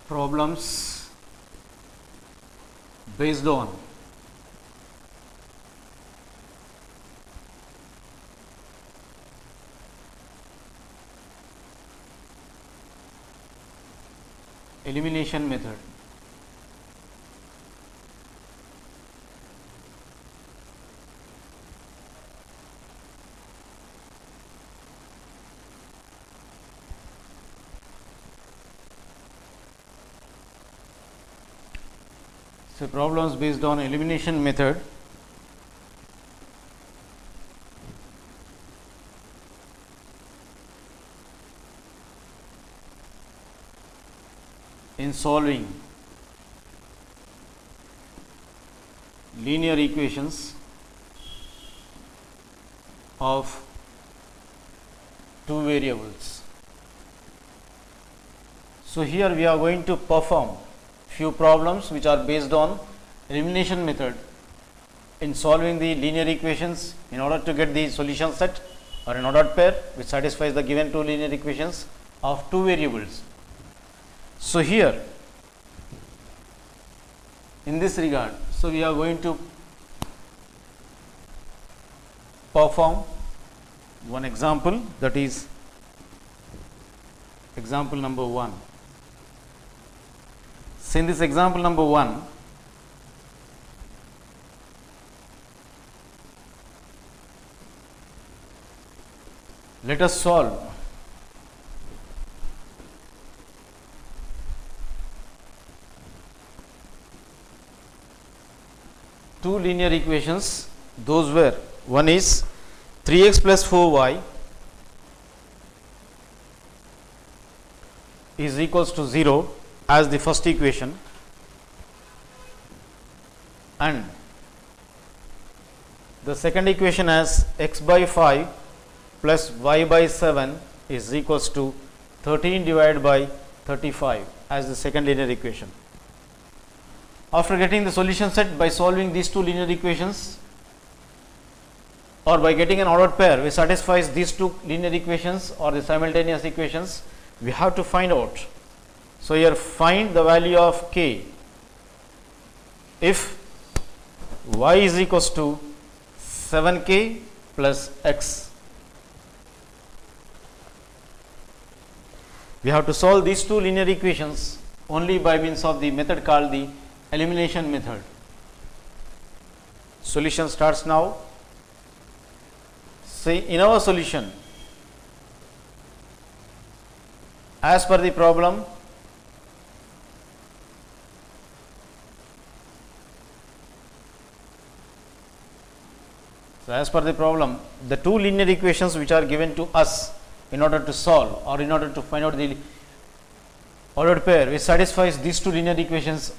problems based on elimination method. So, problems based on elimination method in solving linear equations of two variables. So, here we are going to perform few problems which are based on elimination method in solving the linear equations in order to get the solution set or an ordered pair which satisfies the given two linear equations of two variables. So, here in this regard, so we are going to perform one example, that is example number 1. So, in this example number 1, let us solve two linear equations. Those were, one is 3x plus 4y is equals to 0 as the first equation, and the second equation as x by 5 plus y by 7 is equals to 13 divided by 35 as the second linear equation. After getting the solution set by solving these two linear equations or by getting an ordered pair which satisfies these two linear equations or the simultaneous equations, we have to find out. So, here find the value of k if y is equals to 7k plus x. We have to solve these two linear equations only by means of the method called the elimination method. Solution starts now. Say in our solution, as per the problem, the two linear equations which are given to us in order to solve or in order to find out the ordered pair which satisfies these two linear equations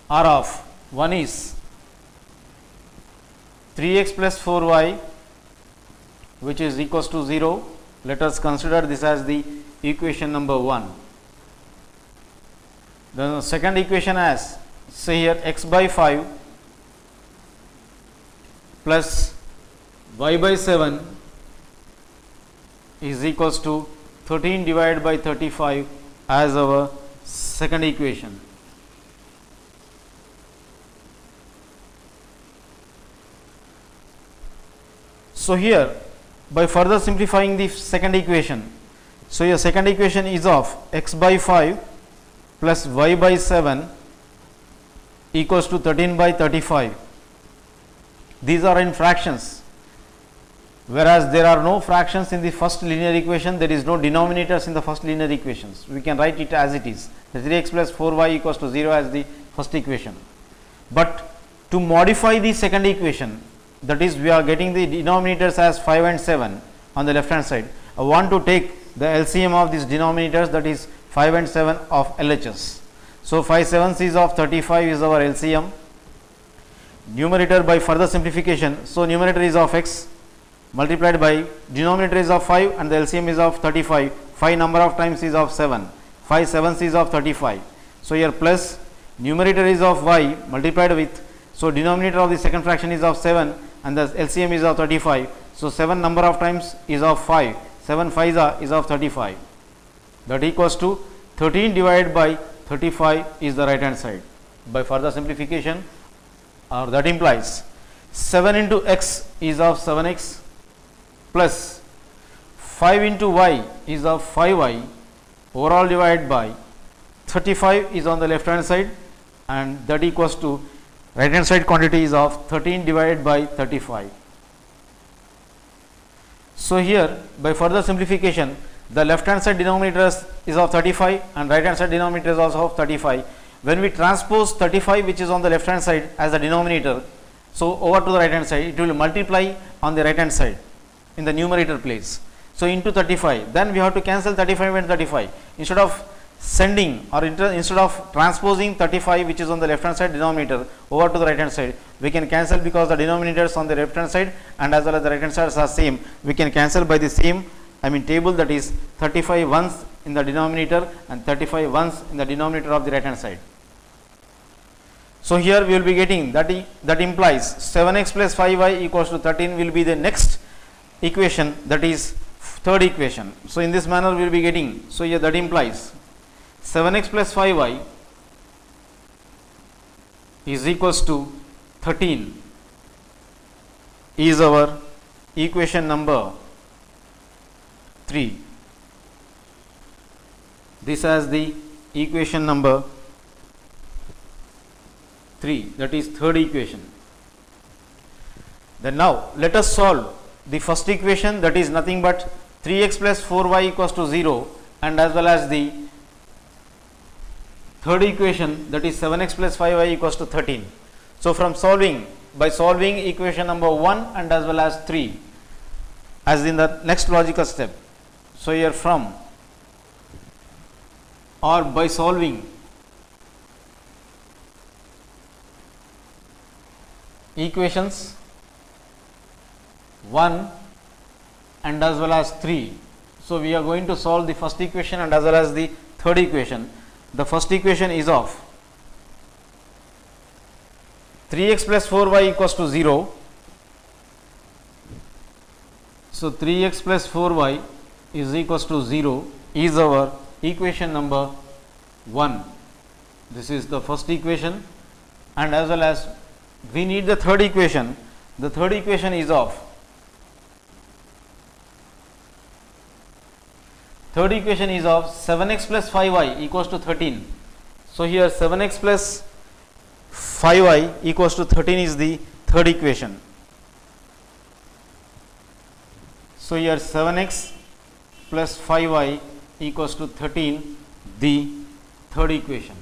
are of, one is 3x plus 4y which is equals to 0. Let us consider this as the equation number 1. The second equation as, say here, x by 5 plus y by 7 is equals to 13 divided by 35 as our second equation. So, here by further simplifying the second equation, so your second equation is of x by 5 plus y by 7 equals to 13 by 35. These are in fractions, whereas there are no fractions in the first linear equation, there is no denominators in the first linear equations. We can write it as it is, the 3x plus 4y equals to 0 as the first equation. But to modify the second equation, that is, we are getting the denominators as 5 and 7 on the left hand side. I want to take the LCM of these denominators, that is 5 and 7 of LHS. So, 5 7s is of 35 is our LCM. Numerator by further simplification, so numerator is of x multiplied by denominator is of 5 and the LCM is of 35. 5 number of times is of 7, 5 7s is of 35. So, here plus numerator is of y multiplied with, so denominator of the second fraction is of 7 and the LCM is of 35. So, 7 number of times is of 5, 7 5s is of 35, that equals to 13 divided by 35 is the right hand side. By further simplification, or that implies 7 into x is of 7x plus 5 into y is of 5y overall divided by 35 is on the left hand side, and that equals to right hand side quantity is of 13 divided by 35. So here by further simplification, the left hand side denominator is of 35 and right hand side denominator is also of 35. When we transpose 35 which is on the left hand side as the denominator, so over to the right hand side, it will multiply on the right hand side in the numerator place. So into 35, then we have to cancel 35 and 35. Instead of sending or instead of transposing 35 which is on the left hand side denominator over to the right hand side, we can cancel because the denominators on the left hand side and as well as the right hand sides are same. We can cancel by the same table, that is 35 ones in the denominator and 35 ones in the denominator of the right hand side. So here we will be getting that implies 7x plus 5y equals to 13 will be the next equation, that is third equation. So in this manner we will be getting, so here that implies 7x plus 5y is equals to 13 is our equation number 3. This as the equation number 3, that is third equation. Then now let us solve the first equation, that is nothing but 3x plus 4y equals to 0, and as well as the third equation, that is 7x plus 5y equals to 13. So from by solving equation number 1 and as well as 3 as in the next logical step. So here from or by solving equations 1 and as well as 3. So we are going to solve the first equation and as well as the third equation. The first equation is of 3x plus 4y equals to 0. So 3x plus 4y is equals to 0 is our equation number 1. This is the first equation, and as well as we need the third equation. The third equation is of 7x plus 5y equals to 13. So here 7x plus 5y equals to 13 is the third equation. So here 7x plus 5y equals to 13, the third equation.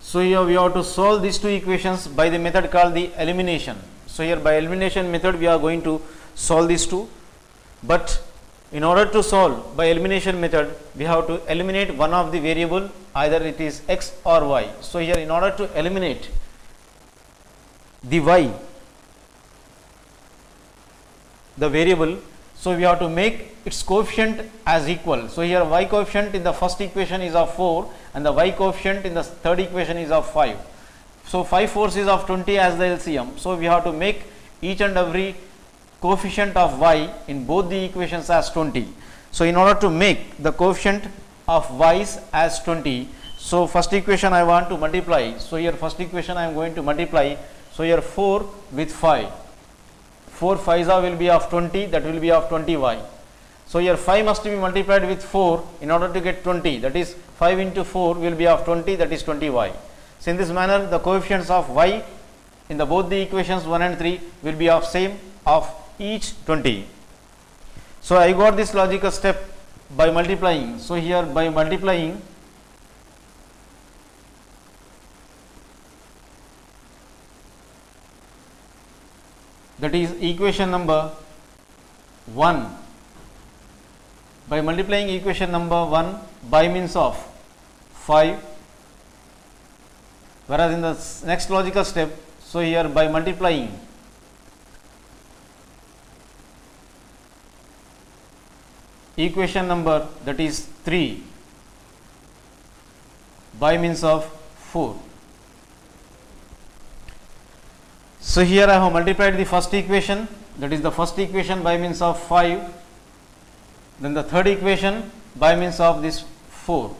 So here we have to solve these two equations by the method called the elimination. So here by elimination method we are going to solve these two, but in order to solve by elimination method we have to eliminate one of the variable, either it is x or y. So here in order to eliminate the y, the variable, so we have to make its coefficient as equal. So here y coefficient in the first equation is of 4 and the y coefficient in the third equation is of 5. So 5 fourths is of 20 as the LCM. So we have to make each and every coefficient of y in both the equations as 20. So in order to make the coefficient of y's as 20, so first equation I want to multiply. So here first equation I am going to multiply. So here 4 with 5. 4 5's will be of 20, that will be of 20y. So here 5 must be multiplied with 4 in order to get 20, that is 5 into 4 will be of 20, that is 20y. So in this manner the coefficients of y in the both the equations 1 and 3 will be of same, of each 20. So I got this logical step by multiplying. So here by multiplying that is equation number 1, by multiplying equation number 1 by means of 5, whereas in the next logical step, so here by multiplying equation number, that is 3, by means of 4. So here I have multiplied the first equation, that is the first equation by means of 5, Then the third equation by means of this 4.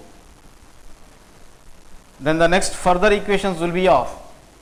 Then the next further equations will be of